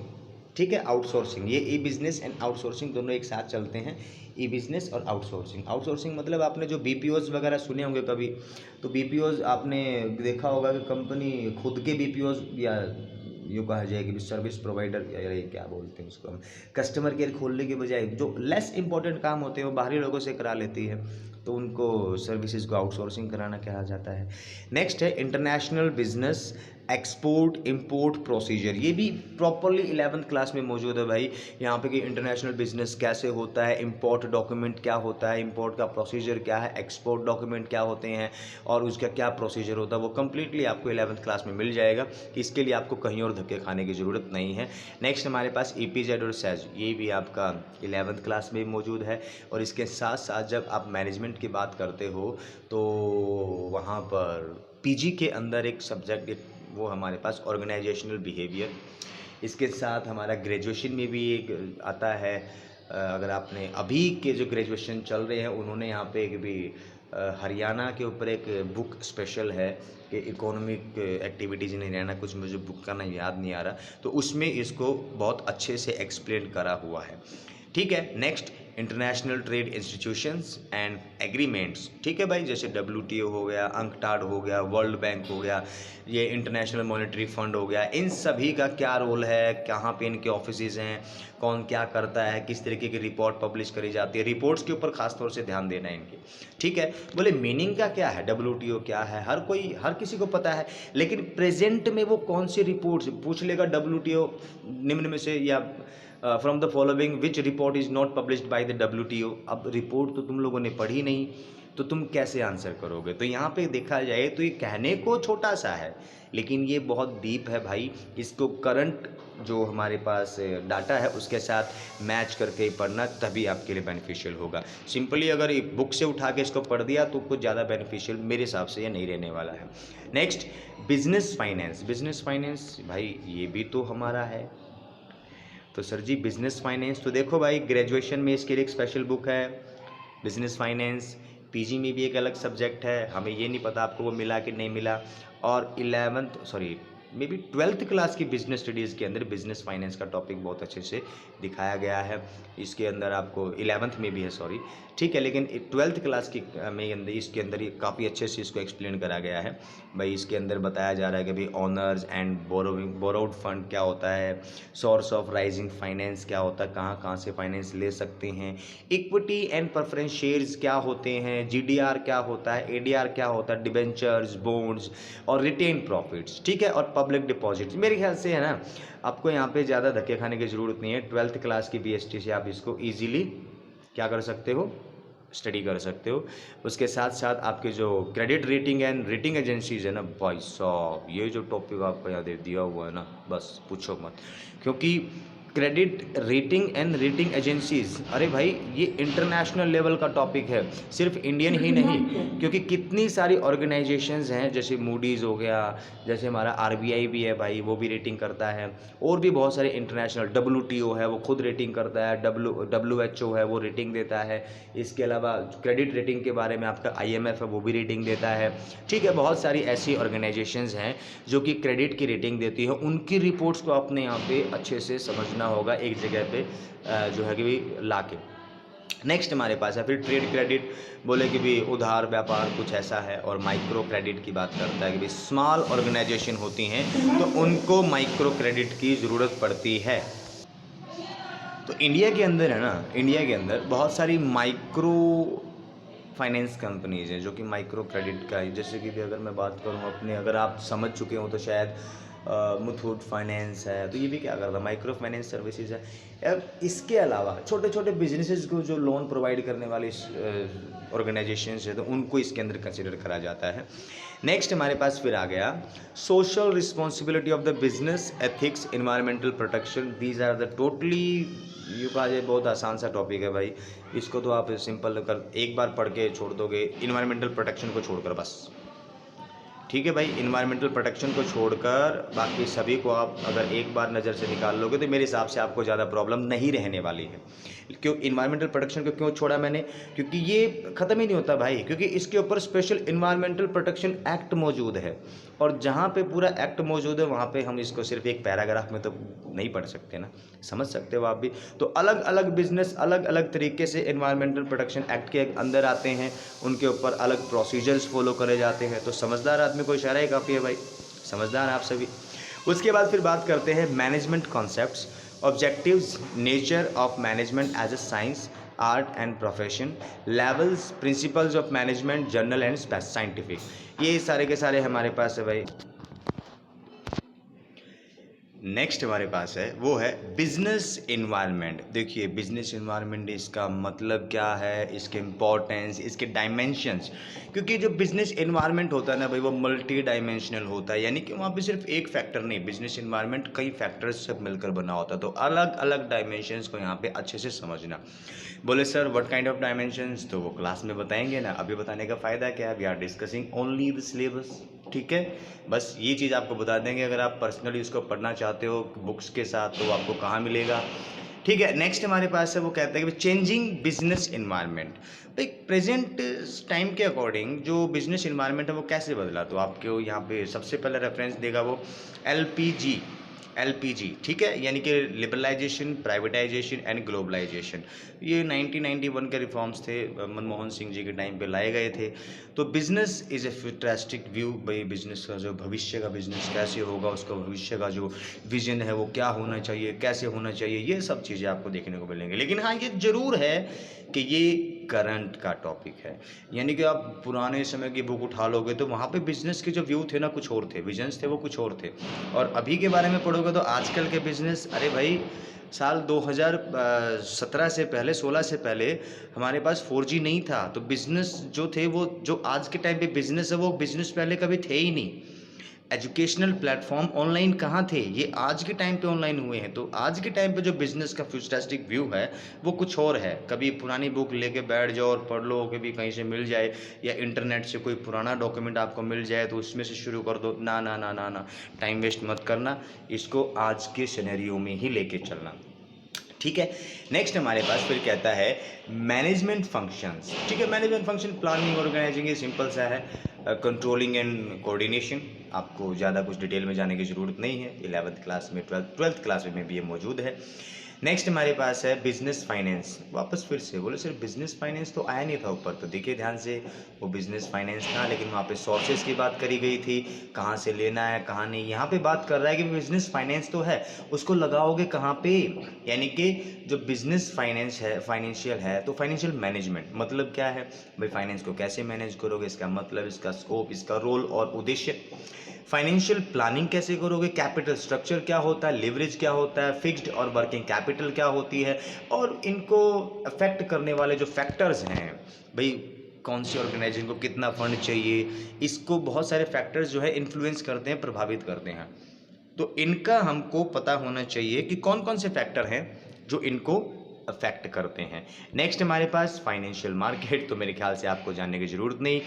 ठीक है, आउटसोर्सिंग, ये ई बिज़नेस एंड आउटसोर्सिंग दोनों एक साथ चलते हैं। ई बिज़नेस और आउटसोर्सिंग। आउटसोर्सिंग मतलब आपने जो बीपीओज़ वगैरह सुने होंगे कभी, तो बीपीओज़ आपने देखा होगा कि कंपनी खुद के बीपीओज़ या यूँ कहा जाए कि सर्विस प्रोवाइडर, या क्या बोलते हैं उसको हम, कस्टमर केयर खोलने के बजाय जो लेस इंपॉर्टेंट काम होते हैं वो बाहरी लोगों से करा लेती है, तो उनको सर्विसेज को आउटसोर्सिंग कराना कहा जाता है। नेक्स्ट है international business export import procedure. ये भी प्रॉपरली 11th क्लास में मौजूद है भाई, यहाँ पे कि इंटरनेशनल बिजनेस कैसे होता है, इंपोर्ट डॉक्यूमेंट क्या होता है, इंपोर्ट का प्रोसीजर क्या है, एक्सपोर्ट डॉक्यूमेंट क्या होते हैं और उसका क्या प्रोसीजर होता है, वो कम्प्लीटली आपको 11th क्लास में मिल जाएगा। इसके लिए आपको कहीं और धक्के खाने की ज़रूरत नहीं है। नेक्स्ट हमारे पास ईपीजेड और सेज, ये भी आपका 11th क्लास में मौजूद है। और इसके साथ साथ जब आप मैनेजमेंट की बात करते हो तो वहाँ पर पीजी के अंदर एक सब्जेक्ट वो हमारे पास ऑर्गेनाइजेशनल बिहेवियर। इसके साथ हमारा ग्रेजुएशन में भी एक आता है, अगर आपने अभी के जो ग्रेजुएशन चल रहे हैं उन्होंने यहाँ पे एक भी हरियाणा के ऊपर एक बुक स्पेशल है कि इकोनॉमिक एक्टिविटीज़ इन हरियाणा, कुछ मुझे बुक का नाम याद नहीं आ रहा, तो उसमें इसको बहुत अच्छे से एक्सप्लेन करा हुआ है, ठीक है। Next international trade institutions and agreements, ठीक है भाई, जैसे WTO हो गया, अंकटाड हो गया, वर्ल्ड बैंक हो गया, ये इंटरनेशनल मॉनेटरी फंड हो गया, इन सभी का क्या रोल है, कहाँ पे इनके ऑफिसेज हैं, कौन क्या करता है, किस तरीके की रिपोर्ट पब्लिश करी जाती है, रिपोर्ट्स के ऊपर खासतौर से ध्यान देना है इनके, ठीक है। बोले मीनिंग का क्या है, WTO क्या है, हर किसी को पता है, लेकिन प्रेजेंट में वो कौन सी रिपोर्ट्स पूछ लेगा WTO निम्न में से, या from the following which report is not published by the WTO। अब रिपोर्ट तो तुम लोगों ने पढ़ी नहीं, तो तुम कैसे आंसर करोगे। तो यहाँ पे देखा जाए तो ये कहने को छोटा सा है, लेकिन ये बहुत डीप है भाई। इसको करंट जो हमारे पास डाटा है उसके साथ मैच करके ही पढ़ना, तभी आपके लिए बेनिफिशियल होगा। सिंपली अगर एक बुक से उठा के इसको पढ़ दिया तो कुछ ज़्यादा बेनिफिशियल मेरे हिसाब से ये नहीं रहने वाला है। Next business finance. Business finance भाई ये भी तो हमारा है, तो सर जी बिजनेस फाइनेंस, तो देखो भाई ग्रेजुएशन में इसके लिए एक स्पेशल बुक है बिजनेस फाइनेंस, पीजी में भी एक अलग सब्जेक्ट है, हमें ये नहीं पता आपको वो मिला कि नहीं मिला। और मे बी 12th क्लास की बिजनेस स्टडीज़ के अंदर बिजनेस फाइनेंस का टॉपिक बहुत अच्छे से दिखाया गया है। इसके अंदर आपको 11th में भी है, सॉरी, ठीक है, लेकिन 12th क्लास की में अंदर इसके अंदर ये काफ़ी अच्छे से इसको एक्सप्लेन करा गया है भाई। इसके अंदर बताया जा रहा है कि भाई ऑनर्स एंड बोरोड फंड क्या होता है, सोर्स ऑफ राइजिंग फाइनेंस क्या होता है, कहाँ कहाँ से फाइनेंस ले सकते हैं, इक्विटी एंड प्रेफरेंस शेयर्स क्या होते हैं, जीडीआर क्या होता है, एडीआर क्या होता है, डिबेंचर्स, बॉन्ड्स और रिटेन प्रॉफिट्स, ठीक है, और पब्लिक डिपॉजिट्स। मेरे ख्याल से है ना, आपको यहाँ पे ज़्यादा धक्के खाने की ज़रूरत नहीं है। 12th क्लास की बीएसटी से आप इसको ईजिली क्या कर सकते हो, स्टडी कर सकते हो। उसके साथ साथ आपके जो credit rating and rating agencies है ना भाई साहब, ये जो टॉपिक आपको यहाँ दे दिया हुआ है ना, बस पूछो मत, क्योंकि credit rating and rating agencies, अरे भाई ये इंटरनेशनल लेवल का टॉपिक है, सिर्फ इंडियन ही नहीं, क्योंकि कितनी सारी ऑर्गेनाइजेशंस हैं, जैसे मूडीज़ हो गया, जैसे हमारा आरबीआई भी है भाई, वो भी रेटिंग करता है, और भी बहुत सारे इंटरनेशनल, डब्ल्यूटीओ है वो खुद रेटिंग करता है, डब्ल्यूएचओ है वो रेटिंग देता है। इसके अलावा क्रेडिट रेटिंग के बारे में आपका आईएमएफ है वो भी रेटिंग देता है, ठीक है। बहुत सारी ऐसी ऑर्गेनाइजेशंस हैं जो कि क्रेडिट की रेटिंग देती है, उनकी रिपोर्ट्स को आपने यहाँ पे अच्छे से समझना होगा एक जगह पे जो है कि भी ला के। नेक्स्ट हमारे पास है फिर ट्रेड क्रेडिट, बोले कि भी उधार व्यापार कुछ ऐसा है, और माइक्रो क्रेडिट की बात करता है कि भी स्मॉल ऑर्गेनाइजेशन होती हैं तो उनको माइक्रो क्रेडिट की ज़रूरत पड़ती है। तो इंडिया के अंदर है ना, इंडिया के अंदर बहुत सारी माइक्रो फाइनेंस कंपनीज हैं जो कि माइक्रो क्रेडिट का है। जैसे कि भी अगर मैं बात करूँ अपने, अगर आप समझ चुके हो तो शायद मुथूट फाइनेंस है, तो ये भी क्या करता है, माइक्रो फाइनेंस सर्विसेज है। इसके अलावा छोटे छोटे बिजनेसेस को जो लोन प्रोवाइड करने वाली ऑर्गेनाइजेशंस है तो उनको इसके अंदर कंसिडर करा जाता है। नेक्स्ट हमारे पास फिर आ गया social responsibility of the business, ethics, environmental protection. These are the totally, you का ये बहुत आसान सा टॉपिक है भाई, इसको तो आप सिंपल कर एक बार पढ़ के छोड़ दोगे, इन्वायरमेंटल प्रोटेक्शन को छोड़कर बस, ठीक है भाई। इन्वायरमेंटल प्रोटेक्शन को छोड़कर बाकी सभी को आप अगर एक बार नज़र से निकाल लोगे तो मेरे हिसाब से आपको ज़्यादा प्रॉब्लम नहीं रहने वाली है। क्यों इन्वायरमेंटल प्रोटेक्शन को क्यों छोड़ा मैंने, क्योंकि ये ख़त्म ही नहीं होता भाई, क्योंकि इसके ऊपर स्पेशल इन्वायरमेंटल प्रोटेक्शन एक्ट मौजूद है, और जहाँ पे पूरा एक्ट मौजूद है वहाँ पे हम इसको सिर्फ एक पैराग्राफ में तो नहीं पढ़ सकते ना, समझ सकते हो आप भी। तो अलग अलग बिजनेस अलग अलग तरीके से इन्वायरमेंटल प्रोटेक्शन एक्ट के अंदर आते हैं, उनके ऊपर अलग प्रोसीजर्स फॉलो करे जाते हैं। तो समझदार आदमी को इशारा ही काफ़ी है भाई, समझदार हैं आप सभी। उसके बाद फिर बात करते हैं management concepts, objectives, nature of management as a science, art and profession, levels, principles of management, general and scientific. ये सारे के सारे हमारे पास है भाई। नेक्स्ट हमारे पास है वो है बिजनेस इन्वायरमेंट। देखिए बिजनेस इन्वायरमेंट, इसका मतलब क्या है, इसके इम्पोर्टेंस, इसके डायमेंशंस, क्योंकि जो बिजनेस इन्वायरमेंट होता है ना भाई वो मल्टी डायमेंशनल होता है, यानी कि वहाँ पे सिर्फ एक फैक्टर नहीं, बिजनेस इन्वायरमेंट कई फैक्टर्स से मिलकर बना होता है। तो अलग अलग डायमेंशंस को यहाँ पे अच्छे से समझना। बोले sir what kind of dimensions, तो वो क्लास में बताएंगे ना, अभी बताने का फ़ायदा क्या है, we are discussing only the syllabus, ठीक है। बस ये चीज़ आपको बता देंगे, अगर आप पर्सनली उसको पढ़ना चाहते हो बुक्स के साथ तो आपको कहाँ मिलेगा, ठीक है। नेक्स्ट हमारे पास है वो कहते हैं कि चेंजिंग बिजनेस इन्वायरमेंट। भाई प्रेजेंट टाइम के अकॉर्डिंग जो बिजनेस इन्वायरमेंट है वो कैसे बदला, तो आपको यहाँ पे सबसे पहले रेफरेंस देगा वो एलपीजी, ठीक है, यानी कि लिबरलाइजेशन, प्राइवेटाइजेशन एंड ग्लोबलाइजेशन। ये 1991 के रिफॉर्म्स थे, मनमोहन सिंह जी के टाइम पे लाए गए थे। तो business is a futuristic view, भाई बिजनेस का जो भविष्य का बिजनेस कैसे होगा, उसका भविष्य का जो विजन है वो क्या होना चाहिए, कैसे होना चाहिए, ये सब चीज़ें आपको देखने को मिलेंगी। लेकिन हाँ ये ज़रूर है कि ये करंट का टॉपिक है, यानी कि आप पुराने समय की बुक उठा लोगे तो वहाँ पे बिजनेस के जो व्यू थे ना कुछ और थे, विजन्स थे वो कुछ और थे, और अभी के बारे में पढ़ोगे तो आजकल के बिजनेस, अरे भाई साल 2017 से पहले 16 से पहले हमारे पास 4G नहीं था, तो बिज़नेस जो थे वो जो आज के टाइम पे बिज़नेस है वो बिज़नेस पहले कभी थे ही नहीं। एजुकेशनल प्लेटफॉर्म ऑनलाइन कहाँ थे, ये आज के टाइम पे ऑनलाइन हुए हैं। तो आज के टाइम पे जो बिज़नेस का फ्यूचरिस्टिक व्यू है वो कुछ और है। कभी पुरानी बुक लेके बैठ जाओ और पढ़ लो, कभी कहीं से मिल जाए या इंटरनेट से कोई पुराना डॉक्यूमेंट आपको मिल जाए तो उसमें से शुरू कर दो, ना ना ना ना ना, टाइम वेस्ट मत करना, इसको आज के सिनेरियो में ही लेके चलना, ठीक है। नेक्स्ट हमारे पास फिर कहता है मैनेजमेंट फंक्शंस, ठीक है। मैनेजमेंट फंक्शन प्लानिंग ऑर्गेनाइजिंग, ये सिंपल सा है। कंट्रोलिंग एंड कोऑर्डिनेशन, आपको ज़्यादा कुछ डिटेल में जाने की ज़रूरत नहीं है, 11th क्लास में, ट्वेल्थ क्लास में भी ये मौजूद है। नेक्स्ट हमारे पास है बिजनेस फाइनेंस। वापस फिर से बोले सर बिजनेस फाइनेंस तो आया नहीं था ऊपर, तो देखिए ध्यान से, वो बिजनेस फाइनेंस था लेकिन वहाँ पे सोर्सेज की बात करी गई थी, कहाँ से लेना है कहाँ नहीं। यहाँ पे बात कर रहा है कि बिजनेस फाइनेंस तो है, उसको लगाओगे कहाँ पे, यानी कि जो बिजनेस फाइनेंस है, फाइनेंशियल है, तो फाइनेंशियल मैनेजमेंट मतलब क्या है भाई, फाइनेंस को कैसे मैनेज करोगे, इसका मतलब, इसका स्कोप, इसका रोल और उद्देश्य। फाइनेंशियल प्लानिंग कैसे करोगे, कैपिटल स्ट्रक्चर क्या होता है, लिवरेज क्या होता है, फिक्स्ड और वर्किंग कैपिटल क्या होती है, और इनको अफेक्ट करने वाले जो फैक्टर्स हैं भाई, कौन सी ऑर्गेनाइजेशन को कितना फंड चाहिए, इसको बहुत सारे फैक्टर्स जो है इन्फ्लुएंस करते हैं, प्रभावित करते हैं। तो इनका हमको पता होना चाहिए कि कौन कौन से फैक्टर हैं जो इनको अफेक्ट करते हैं। नेक्स्ट हमारे पास फाइनेंशियल मार्केट, तो मेरे ख्याल से आपको जानने की ज़रूरत नहीं,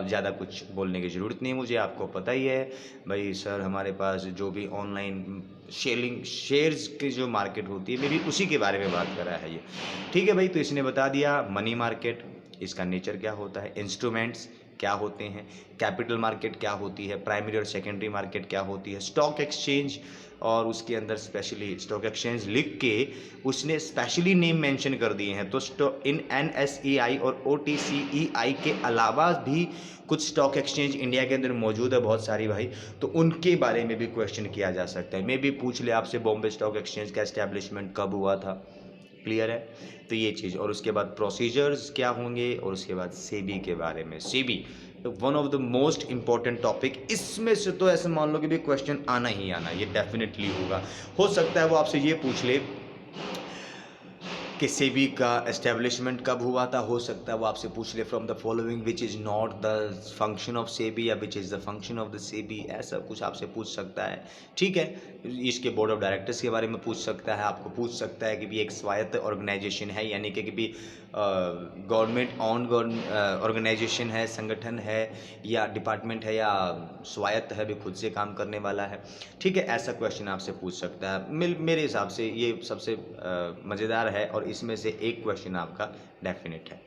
ज़्यादा कुछ बोलने की ज़रूरत नहीं मुझे, आपको पता ही है भाई सर, हमारे पास जो भी ऑनलाइन शेयर्स की जो मार्केट होती है, मे भी उसी के बारे में बात कर रहा है ये। ठीक है भाई, तो इसने बता दिया मनी मार्केट, इसका नेचर क्या होता है, इंस्ट्रूमेंट्स क्या होते हैं, कैपिटल मार्केट क्या होती है, प्राइमरी और सेकेंडरी मार्केट क्या होती है, स्टॉक एक्सचेंज, और उसके अंदर स्पेशली स्टॉक एक्सचेंज लिख के उसने स्पेशली नेम मेंशन कर दिए हैं। तो इन NSEI और OTCEI के अलावा भी कुछ स्टॉक एक्सचेंज इंडिया के अंदर मौजूद है बहुत सारी भाई, तो उनके बारे में भी क्वेश्चन किया जा सकता है। मे भी पूछ ले आपसे बॉम्बे स्टॉक एक्सचेंज का एस्टेब्लिशमेंट कब हुआ था, क्लियर है। तो ये चीज़, और उसके बाद प्रोसीजर्स क्या होंगे, और उसके बाद सेबी के बारे में। SEBI one of the most important topic, इसमें से तो ऐसे मान लो कि भी क्वेश्चन आना ही आना, ये डेफिनेटली होगा। हो सकता है वो आपसे ये पूछ ले कि सेबी का एस्टेब्लिशमेंट कब हुआ था, हो सकता है वो आपसे पूछ ले from the following which is not the function of सेबी, या which is the function of the सेबी, ऐसा कुछ आपसे पूछ सकता है। ठीक है, इसके बोर्ड ऑफ डायरेक्टर्स के बारे में पूछ सकता है, आपको पूछ सकता है कि भी एक स्वायत्त ऑर्गेनाइजेशन है, यानी कि भी गवर्नमेंट ऑन ऑर्गेनाइजेशन है, संगठन है, या डिपार्टमेंट है, या स्वायत्त है, भी खुद से काम करने वाला है। ठीक है, ऐसा क्वेश्चन आपसे पूछ सकता है। मेरे हिसाब से ये सबसे मज़ेदार है, और इसमें से एक क्वेश्चन आपका डेफिनेट है।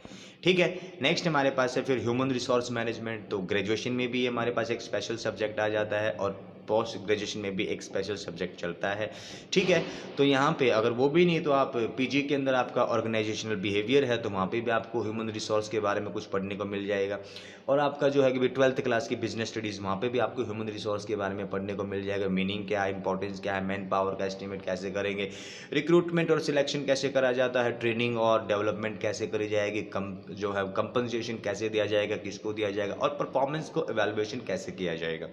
ठीक है, नेक्स्ट हमारे पास है फिर ह्यूमन रिसोर्स मैनेजमेंट। तो ग्रेजुएशन में भी हमारे पास एक स्पेशल सब्जेक्ट आ जाता है, और पोस्ट ग्रेजुएशन में भी एक स्पेशल सब्जेक्ट चलता है। ठीक है, तो यहाँ पे अगर वो भी नहीं, तो आप पीजी के अंदर आपका ऑर्गेनाइजेशनल बिहेवियर है, तो वहाँ पे भी आपको ह्यूमन रिसोर्स के बारे में कुछ पढ़ने को मिल जाएगा। और आपका जो है कि 12th क्लास की बिजनेस स्टडीज़, वहाँ पे भी आपको ह्यूमन रिसोर्स के बारे में पढ़ने को मिल जाएगा। मीनिंग क्या है, इंपॉर्टेंस क्या है, मैन पावर का एस्टिमेट कैसे करेंगे, रिक्रूटमेंट और सिलेक्शन कैसे करा जाता है, ट्रेनिंग और डेवलपमेंट कैसे करी जाएगी, जो है कंपनसेशन कैसे दिया जाएगा, किसको दिया जाएगा, और परफॉर्मेंस को एवेलुएशन कैसे किया जाएगा।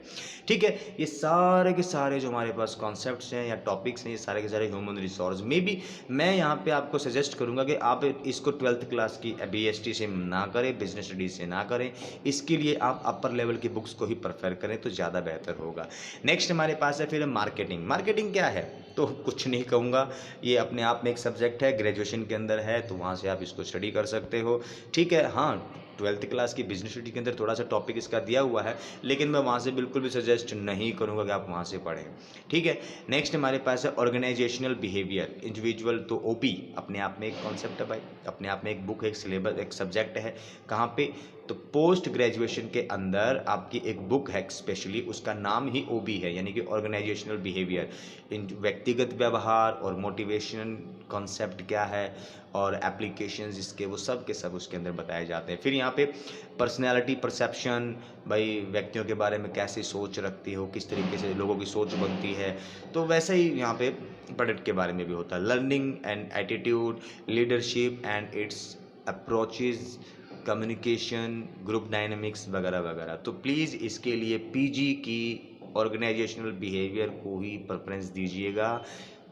ठीक है, ये सारे के सारे जो हमारे पास कॉन्सेप्ट्स हैं या टॉपिक्स हैं, ये सारे के सारे ह्यूमन रिसोर्स में भी मैं यहाँ पे आपको सजेस्ट करूँगा कि आप इसको 12th क्लास की BST से ना करें, बिजनेस स्टडीज से ना करें, इसके लिए आप अपर लेवल की बुक्स को ही प्रेफर करें तो ज़्यादा बेहतर होगा। नेक्स्ट हमारे पास है फिर मार्केटिंग। मार्केटिंग क्या है, तो कुछ नहीं कहूँगा, ये अपने आप में एक सब्जेक्ट है, ग्रेजुएशन के अंदर है, तो वहाँ से आप इसको स्टडी कर सकते हो। ठीक है, हाँ 12th क्लास की बिजनेस स्टडी के अंदर थोड़ा सा टॉपिक इसका दिया हुआ है, लेकिन मैं वहाँ से बिल्कुल भी सजेस्ट नहीं करूँगा कि आप वहाँ से पढ़ें। ठीक है, नेक्स्ट हमारे पास है ऑर्गेनाइजेशनल बिहेवियर इंडिविजुअल। तो OP अपने आप में एक कॉन्सेप्ट है भाई, अपने आप में एक बुक, एक सिलेबस, एक सब्जेक्ट है। कहाँ पे, तो पोस्ट ग्रेजुएशन के अंदर आपकी एक बुक है स्पेशली, उसका नाम ही OB है, यानी कि ऑर्गेनाइजेशनल बिहेवियर। इन व्यक्तिगत व्यवहार और मोटिवेशन कॉन्सेप्ट क्या है, और एप्लीकेशंस इसके, वो सब के सब उसके अंदर बताए जाते हैं। फिर यहाँ पे पर्सनैलिटी परसेप्शन, भाई व्यक्तियों के बारे में कैसी सोच रखती हो, किस तरीके से लोगों की सोच बनती है, तो वैसे ही यहाँ पे प्रोडक्ट के बारे में भी होता है। Learning and attitude, leadership and it's approaches, communication, group dynamics वगैरह वगैरह। तो प्लीज़ इसके लिए PG की ऑर्गेनाइजेशनल बिहेवियर को ही प्रेफरेंस दीजिएगा।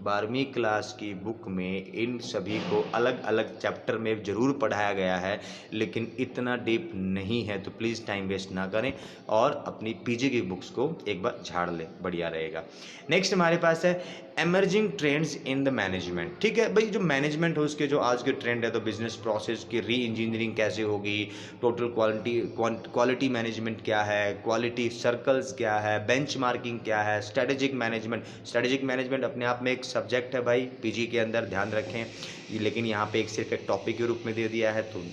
12वीं क्लास की बुक में इन सभी को अलग अलग चैप्टर में ज़रूर पढ़ाया गया है, लेकिन इतना डीप नहीं है, तो प्लीज़ टाइम वेस्ट ना करें और अपनी PG की बुक्स को एक बार झाड़ लें, बढ़िया रहेगा। नेक्स्ट हमारे पास है emerging trends in the management. ठीक है भाई, जो मैनेजमेंट हो उसके जो आज के ट्रेंड है, तो बिजनेस प्रोसेस की री इंजीनियरिंग कैसे होगी, टोटल क्वालिटी मैनेजमेंट क्या है, क्वालिटी सर्कल्स क्या है, बेंचमार्किंग क्या है, स्ट्रेटेजिक मैनेजमेंट। स्ट्रेटेजिक मैनेजमेंट अपने आप में एक सब्जेक्ट है भाई PG के अंदर, ध्यान रखें, लेकिन यहाँ पे एक सिर्फ एक टॉपिक के रूप में दे दिया है, तो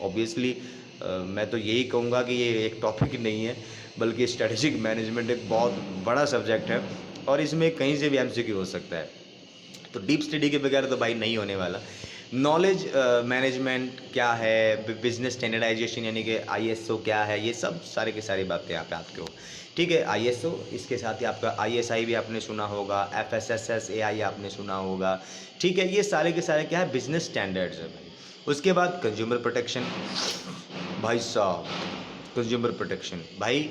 ऑब्वियसली मैं तो यही कहूँगा कि ये एक टॉपिक नहीं है, बल्कि स्ट्रेटेजिक मैनेजमेंट एक बहुत बड़ा सब्जेक्ट है और इसमें कहीं से भी एमसीक्यू हो सकता है। तो डीप स्टडी के बगैर तो भाई नहीं होने वाला। नॉलेज मैनेजमेंट क्या है, बिजनेस स्टैंडर्डाइजेशन यानी कि आईएसओ क्या है, ये सब सारे की सारी बातें यहाँ पे आपके हो। ठीक है, आईएसओ, इसके साथ ही आपका आईएसआई भी आपने सुना होगा, एफएसएसएसएआई आपने सुना होगा। ठीक है, ये सारे के सारे क्या है, बिजनेस स्टैंडर्ड्स है भाई। उसके बाद कंज्यूमर प्रोटेक्शन, भाई साहब कंज्यूमर प्रोटेक्शन, भाई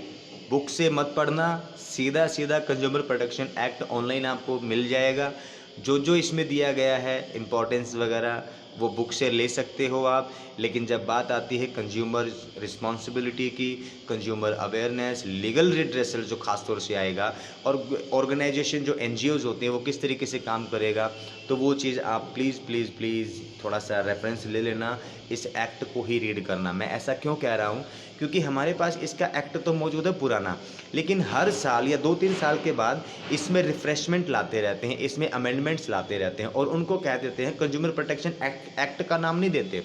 बुक से मत पढ़ना, सीधा सीधा कंज्यूमर प्रोटेक्शन एक्ट ऑनलाइन आपको मिल जाएगा। जो जो इसमें दिया गया है इम्पोर्टेंस वगैरह वो बुक से ले सकते हो आप। लेकिन जब बात आती है कंज्यूमर रिस्पॉन्सिबिलिटी की, कंज्यूमर अवेयरनेस, लीगल रिड्रेसल जो खास तौर से आएगा, और ऑर्गेनाइजेशन जो एनजीओज होते हैं वो किस तरीके से काम करेगा, तो वो चीज़ आप प्लीज़ प्लीज़ प्लीज़ थोड़ा सा रेफरेंस ले लेना, इस एक्ट को ही रीड करना। मैं ऐसा क्यों कह रहा हूँ, क्योंकि हमारे पास इसका एक्ट तो मौजूद है पुराना, लेकिन हर साल या 2-3 साल के बाद इसमें रिफ्रेशमेंट लाते रहते हैं, इसमें अमेंडमेंट्स लाते रहते हैं और उनको कह देते हैं कंज्यूमर प्रोटेक्शन एक्ट का नाम नहीं देते,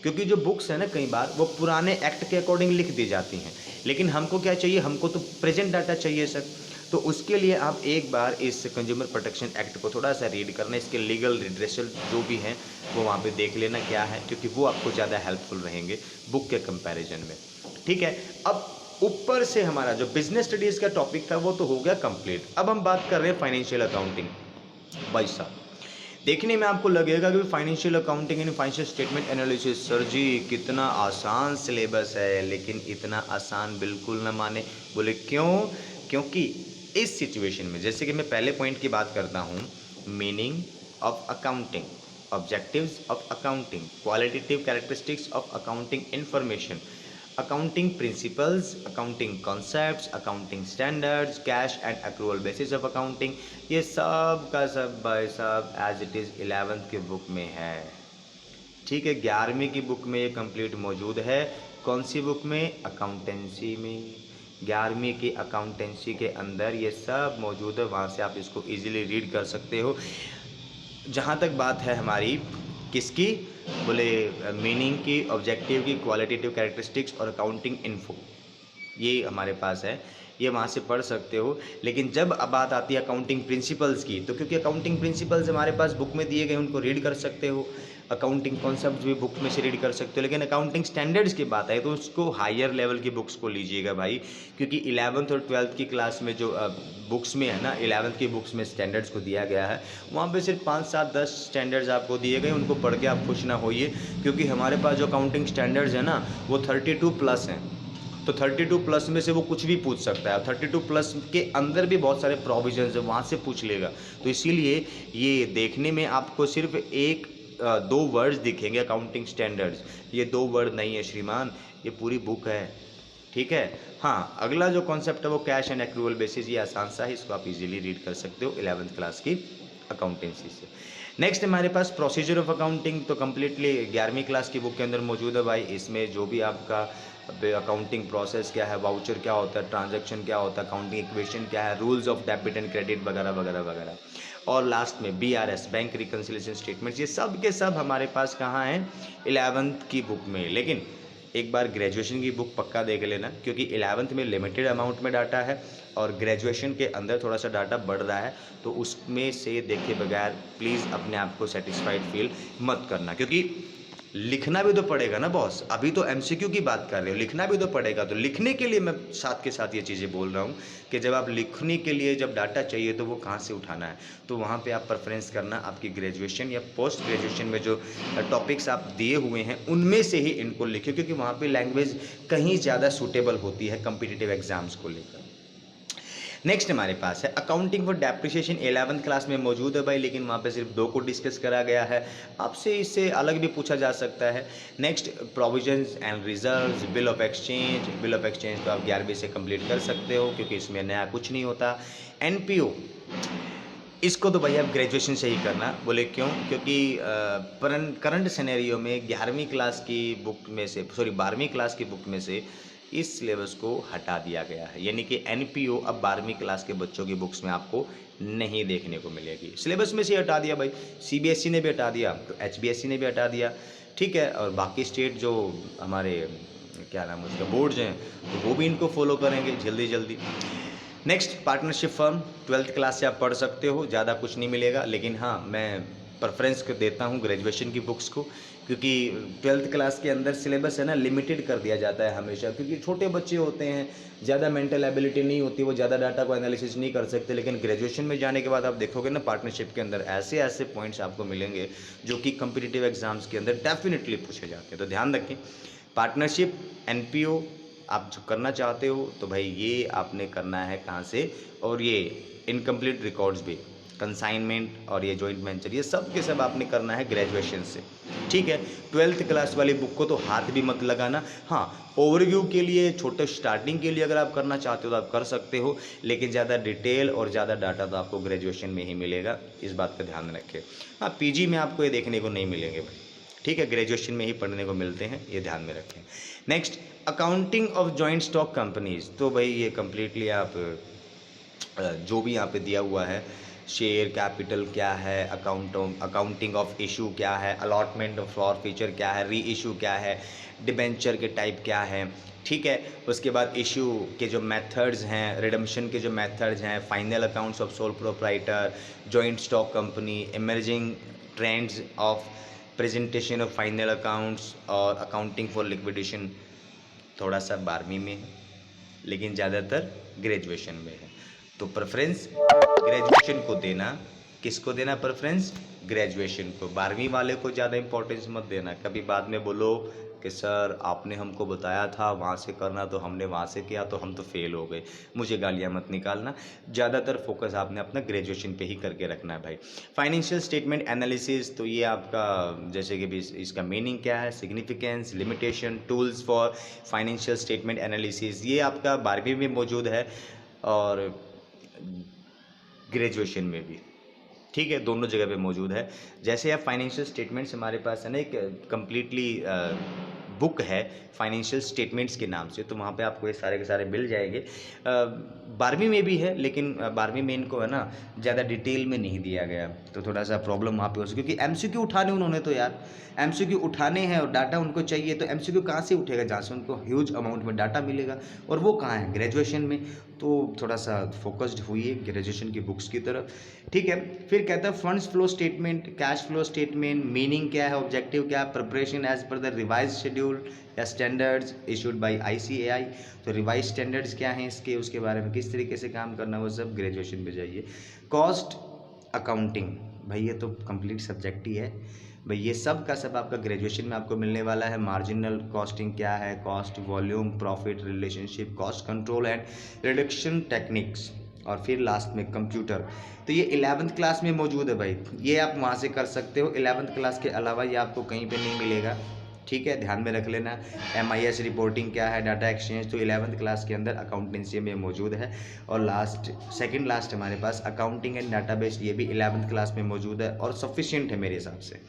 क्योंकि जो बुक्स है ना कई बार वो पुराने एक्ट के अकॉर्डिंग लिख दी जाती हैं। लेकिन हमको क्या चाहिए, हमको तो प्रेजेंट डाटा चाहिए सर। तो उसके लिए आप एक बार इस कंज्यूमर प्रोटेक्शन एक्ट को थोड़ा सा रीड करना, इसके लीगल रिड्रेसल जो भी हैं वो वहाँ पे देख लेना क्या है, क्योंकि वो आपको ज़्यादा हेल्पफुल रहेंगे बुक के कंपैरिजन में। ठीक है, अब ऊपर से हमारा जो बिजनेस स्टडीज़ का टॉपिक था वो तो हो गया कंप्लीट। अब हम बात कर रहे हैं फाइनेंशियल अकाउंटिंग। भाई साहब, देखने में आपको लगेगा कि फाइनेंशियल अकाउंटिंग यानी फाइनेंशियल स्टेटमेंट एनालिसिस, सर जी कितना आसान सिलेबस है, लेकिन इतना आसान बिल्कुल ना माने। बोले क्यों? क्योंकि इस सिचुएशन में, जैसे कि मैं पहले पॉइंट की बात करता हूँ, meaning of accounting, objectives of accounting, qualitative characteristics of accounting information, accounting principles, accounting concepts, accounting standards, cash and accrual basis of accounting, ये सब का सब भाई साहब एज इट इज़ 11th की बुक में है। ठीक है, 11वीं की बुक में ये कंप्लीट मौजूद है। कौन सी बुक में? अकाउंटेंसी में। 11वीं की अकाउंटेंसी के अंदर ये सब मौजूद है, वहाँ से आप इसको इजीली रीड कर सकते हो। जहाँ तक बात है हमारी किसकी, बोले मीनिंग की, ऑब्जेक्टिव की, क्वालिटेटिव कैरेक्टरिस्टिक्स और अकाउंटिंग इन्फो, ये हमारे पास है, ये वहाँ से पढ़ सकते हो। लेकिन जब अब बात आती है अकाउंटिंग प्रिंसिपल्स की, तो क्योंकि अकाउंटिंग प्रिंसिपल्स हमारे पास बुक में दिए गए उनको रीड कर सकते हो, अकाउंटिंग कॉन्सेप्ट भी बुक में से रीड कर सकते हो। लेकिन अकाउंटिंग स्टैंडर्ड्स की बात है तो उसको हायर लेवल की बुक्स को लीजिएगा भाई, क्योंकि 11th और 12th की क्लास में जो बुक्स में है ना, 11th की बुक्स में स्टैंडर्ड्स को दिया गया है, वहाँ पे सिर्फ 5, 7, 10 स्टैंडर्ड्स आपको दिए गए, उनको पढ़ के आप खुश ना होइए, क्योंकि हमारे पास जो अकाउंटिंग स्टैंडर्ड्स है ना वो 32 प्लस हैं। तो 32 प्लस में से वो कुछ भी पूछ सकता है, 32 प्लस के अंदर भी बहुत सारे प्रोविजंस है, वहाँ से पूछ लेगा। तो इसीलिए ये देखने में आपको सिर्फ एक 2 वर्ड्स दिखेंगे अकाउंटिंग स्टैंडर्ड्स, ये 2 वर्ड नहीं है श्रीमान, ये पूरी बुक है। ठीक है, हाँ, अगला जो कॉन्सेप्ट है वो कैश एंड एक्रूअल बेसिस, ये आसान सा है, इसको आप इजीली रीड कर सकते हो 11th क्लास की अकाउंटेंसी से। नेक्स्ट हमारे पास प्रोसीजर ऑफ अकाउंटिंग, तो कम्प्लीटली 11वीं क्लास की बुक के अंदर मौजूद है भाई। इसमें जो भी आपका अकाउंटिंग प्रोसेस क्या है, वाउचर क्या होता है, ट्रांजैक्शन क्या होता है, अकाउंटिंग इक्वेशन क्या है, rules of debit and credit वगैरह वगैरह वगैरह, और लास्ट में BRS बैंक रिकन्सिलिएशन स्टेटमेंट्स, ये सब के सब हमारे पास कहाँ हैं, 11th की बुक में। लेकिन एक बार ग्रेजुएशन की बुक पक्का देख लेना, क्योंकि 11th में लिमिटेड अमाउंट में डाटा है और ग्रेजुएशन के अंदर थोड़ा सा डाटा बढ़ रहा है, तो उसमें से देखे बगैर प्लीज़ अपने आप को सेटिस्फाइड फील मत करना, क्योंकि लिखना भी तो पड़ेगा ना बॉस। अभी तो MCQ की बात कर रहे हो, लिखना भी तो पड़ेगा। तो लिखने के लिए मैं साथ के साथ ये चीज़ें बोल रहा हूँ कि जब आप लिखने के लिए जब डाटा चाहिए तो वो कहाँ से उठाना है, तो वहाँ पे आप प्रेफरेंस करना आपकी ग्रेजुएशन या पोस्ट ग्रेजुएशन में जो टॉपिक्स आप दिए हुए हैं उनमें से ही इनको लिखिए, क्योंकि वहाँ पे लैंग्वेज कहीं ज़्यादा सूटेबल होती है कम्पिटिटिव एग्जाम्स को लेकर। नेक्स्ट हमारे पास है accounting for depreciation, 11th class में मौजूद है भाई, लेकिन वहाँ पे सिर्फ 2 को डिस्कस करा गया है। आपसे इससे अलग भी पूछा जा सकता है। Next provisions and reserves, bill of exchange, bill of exchange तो आप 11वीं से कंप्लीट कर सकते हो, क्योंकि इसमें नया कुछ नहीं होता। NPO, इसको तो भाई आप ग्रेजुएशन से ही करना। बोले क्यों? क्योंकि करंट सिनेरियो में 11वीं क्लास की बुक में से, सॉरी 12वीं क्लास की बुक में से इस सिलेबस को हटा दिया गया है, यानी कि NPO अब 12वीं क्लास के बच्चों की बुक्स में आपको नहीं देखने को मिलेगी। सिलेबस में से हटा दिया भाई, CBSE ने भी हटा दिया, तो HBSE ने भी हटा दिया। ठीक है, और बाकी स्टेट जो हमारे क्या नाम है उसका, बोर्ड्स हैं, तो वो भी इनको फॉलो करेंगे जल्दी जल्दी। Next, partnership firm 12th class से आप पढ़ सकते हो, ज़्यादा कुछ नहीं मिलेगा, लेकिन हाँ मैं प्रेफरेंस को देता हूँ ग्रेजुएशन की बुक्स को, क्योंकि 12th क्लास के अंदर सिलेबस है ना लिमिटेड कर दिया जाता है हमेशा, क्योंकि छोटे बच्चे होते हैं, ज़्यादा मेंटल एबिलिटी नहीं होती, वो ज़्यादा डाटा को एनालिसिस नहीं कर सकते। लेकिन ग्रेजुएशन में जाने के बाद आप देखोगे ना, पार्टनरशिप के अंदर ऐसे ऐसे पॉइंट्स आपको मिलेंगे जो कि कम्पिटिटिव एग्जाम्स के अंदर डेफिनेटली पूछे जाते हैं। तो ध्यान रखें, पार्टनरशिप, एनपीओ आप जो करना चाहते हो तो भाई ये आपने करना है कहाँ से, और ये इनकम्प्लीट रिकॉर्ड्स भी, कंसाइनमेंट और ये जॉइंट वेंचर, ये सब के सब आपने करना है ग्रेजुएशन से, ठीक है। 12th क्लास वाली बुक को तो हाथ भी मत लगाना। हाँ, ओवरव्यू के लिए, छोटे स्टार्टिंग के लिए अगर आप करना चाहते हो तो आप कर सकते हो, लेकिन ज़्यादा डिटेल और ज़्यादा डाटा तो आपको ग्रेजुएशन में ही मिलेगा, इस बात का ध्यान रखें। हाँ, पीजी में आपको ये देखने को नहीं मिलेंगे भाई, ठीक है, ग्रेजुएशन में ही पढ़ने को मिलते हैं, ये ध्यान में रखें। Next, accounting of joint stock companies, तो भाई ये कम्प्लीटली आप जो भी यहाँ पे दिया हुआ है, शेयर कैपिटल क्या है, अकाउंटिंग ऑफ इशू क्या है, अलॉटमेंट ऑफ फॉरफीचर क्या है, री इशू क्या है, डिबेंचर के टाइप क्या है, ठीक है। उसके बाद इशू के जो मेथड्स हैं, रिडम्पशन के जो मेथड्स हैं, final accounts of sole proprietor, joint stock company, emerging trends of presentation of final accounts, और अकाउंटिंग फॉर लिक्विडेशन थोड़ा सा 12वीं में है, लेकिन ज़्यादातर ग्रेजुएशन में है। तो प्रेफरेंस ग्रेजुएशन को देना, किसको देना प्रेफरेंस, ग्रेजुएशन को। 12वीं वाले को ज़्यादा इंपॉर्टेंस मत देना, कभी बाद में बोलो कि सर आपने हमको बताया था वहाँ से करना, तो हमने वहाँ से किया तो हम तो फेल हो गए, मुझे गालियाँ मत निकालना। ज़्यादातर फोकस आपने अपना ग्रेजुएशन पे ही करके रखना है भाई। फाइनेंशियल स्टेटमेंट एनालिसिस, तो ये आपका जैसे कि भी इसका मीनिंग क्या है, significance, limitation, tools for financial statement analysis, ये आपका 12वीं में मौजूद है और ग्रेजुएशन में भी, ठीक है, दोनों जगह पे मौजूद है। जैसे आप फाइनेंशियल स्टेटमेंट्स, हमारे पास है ना एक कम्प्लीटली बुक है फाइनेंशियल स्टेटमेंट्स के नाम से, तो वहाँ पे आपको ये सारे के सारे मिल जाएंगे। 12वीं में भी है, लेकिन 12वीं में इनको है ना ज़्यादा डिटेल में नहीं दिया गया, तो थोड़ा सा प्रॉब्लम वहाँ पे हो सकती है, क्योंकि एमसीक्यू उठाने उन्होंने तो यार एमसीक्यू उठाने हैं और डाटा उनको चाहिए, तो एमसीक्यू कहाँ से उठेगा, जहाँ से उनको ह्यूज अमाउंट में डाटा मिलेगा, और वो कहाँ है, ग्रेजुएशन में। तो थोड़ा सा फोकस्ड हुई है ग्रेजुएशन की बुक्स की तरफ, ठीक है। फिर कहता है funds flow statement, cash flow statement, meaning क्या है, ऑब्जेक्टिव क्या है, preparation as per the revise schedule या स्टैंडर्ड्स इशूड बाय आईसीएआई, तो रिवाइज स्टैंडर्ड्स क्या हैं इसके, उसके बारे में किस तरीके से काम करना, वो सब ग्रेजुएशन में जाइए। कॉस्ट अकाउंटिंग, भाई ये तो कंप्लीट सब्जेक्ट ही है भाई, ये सब का सब आपका ग्रेजुएशन में आपको मिलने वाला है। मार्जिनल कॉस्टिंग क्या है, cost volume profit relationship, cost control and reduction techniques, और फिर लास्ट में कंप्यूटर, तो ये 11th क्लास में मौजूद है भाई, ये आप वहाँ से कर सकते हो। 11th क्लास के अलावा ये आपको कहीं पे नहीं मिलेगा, ठीक है, ध्यान में रख लेना। MIS रिपोर्टिंग क्या है, डाटा एक्सचेंज, तो 11th क्लास के अंदर अकाउंटेंसी में मौजूद है। और लास्ट, सेकंड लास्ट हमारे पास अकाउंटिंग एंड डाटाबेस, ये भी 11th क्लास में मौजूद है और सफिशिएंट है मेरे हिसाब से,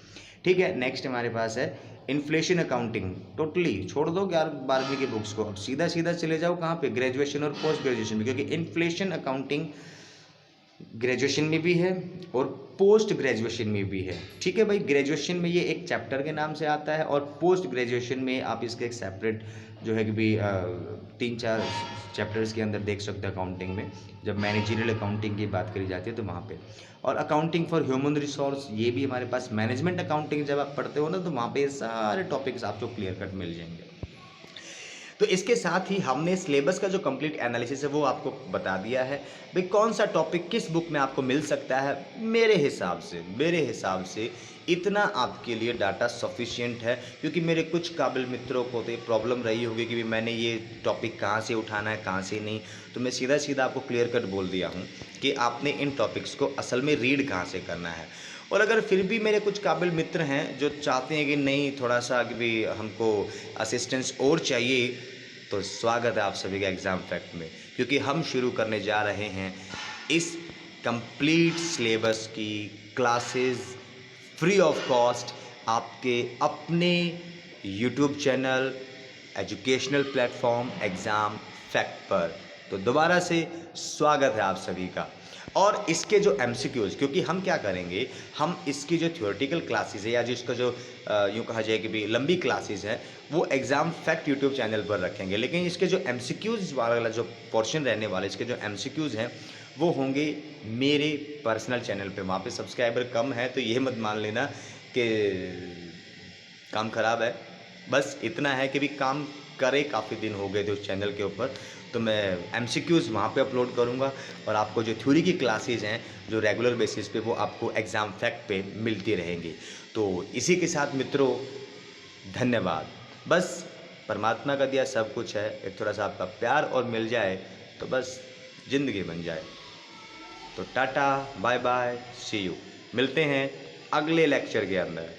ठीक है। नेक्स्ट हमारे पास है इन्फ्लेशन अकाउंटिंग, टोटली छोड़ दो यार 12वीं की बुक्स को, अब सीधा सीधा चले जाओ कहाँ पे, ग्रेजुएशन और पोस्ट ग्रेजुएशन में, क्योंकि इन्फ्लेशन अकाउंटिंग ग्रेजुएशन में भी है और पोस्ट ग्रेजुएशन में भी है, ठीक है भाई। ग्रेजुएशन में ये एक चैप्टर के नाम से आता है, और पोस्ट ग्रेजुएशन में आप इसके एक सेपरेट जो है कि भी 3-4 चैप्टर्स के अंदर देख सकते हैं अकाउंटिंग में, जब मैनेजरियल अकाउंटिंग की बात करी जाती है तो वहाँ पे। और अकाउंटिंग फॉर ह्यूमन रिसोर्स, ये भी हमारे पास, मैनेजमेंट अकाउंटिंग जब आप पढ़ते हो ना, तो वहाँ पे सारे टॉपिक्स आपको क्लियर कट मिल जाएंगे। तो इसके साथ ही हमने सिलेबस का जो कंप्लीट एनालिसिस है वो आपको बता दिया है भाई, कौन सा टॉपिक किस बुक में आपको मिल सकता है। मेरे हिसाब से इतना आपके लिए डाटा सफिशिएंट है, क्योंकि मेरे कुछ काबिल मित्रों को तो ये प्रॉब्लम रही होगी कि मैंने ये टॉपिक कहाँ से उठाना है कहाँ से नहीं, तो मैं सीधा सीधा आपको क्लियर कट बोल दिया हूँ कि आपने इन टॉपिक्स को असल में रीड कहाँ से करना है। और अगर फिर भी मेरे कुछ काबिल मित्र हैं जो चाहते हैं कि नहीं थोड़ा सा कि भी हमको असिस्टेंस और चाहिए, तो स्वागत है आप सभी का एग्ज़ाम फैक्ट में, क्योंकि हम शुरू करने जा रहे हैं इस कंप्लीट सिलेबस की क्लासेस फ्री ऑफ कॉस्ट आपके अपने YouTube channel educational platform exam fact पर। तो दोबारा से स्वागत है आप सभी का। और इसके जो एमसीक्यूज़, क्योंकि हम क्या करेंगे, हम इसकी जो थ्योरेटिकल क्लासेस है या जो इसका जो यूँ कहा जाए कि भी लंबी क्लासेस हैं, वो एग्ज़ाम फैक्ट यूट्यूब चैनल पर रखेंगे। लेकिन इसके जो एमसीक्यूज़ वाला जो पोर्शन रहने वाला, इसके जो एमसीक्यूज़ हैं, वो होंगे मेरे पर्सनल चैनल पे। वहाँ पे सब्सक्राइबर कम है, तो ये मत मान लेना कि काम ख़राब है। बस इतना है कि भी काम करे काफ़ी दिन हो गए थे उस चैनल के ऊपर, तो मैं एमसीक्यूज़ वहाँ पे अपलोड करूँगा और आपको जो थ्योरी की क्लासेस हैं जो रेगुलर बेसिस पे, वो आपको एग्ज़ाम फैक्ट पे मिलती रहेंगी। तो इसी के साथ मित्रों, धन्यवाद। बस परमात्मा का दिया सब कुछ है, एक थोड़ा सा आपका प्यार और मिल जाए तो बस ज़िंदगी बन जाए। तो tata, bye bye, see you. मिलते हैं अगले लेक्चर के अंदर।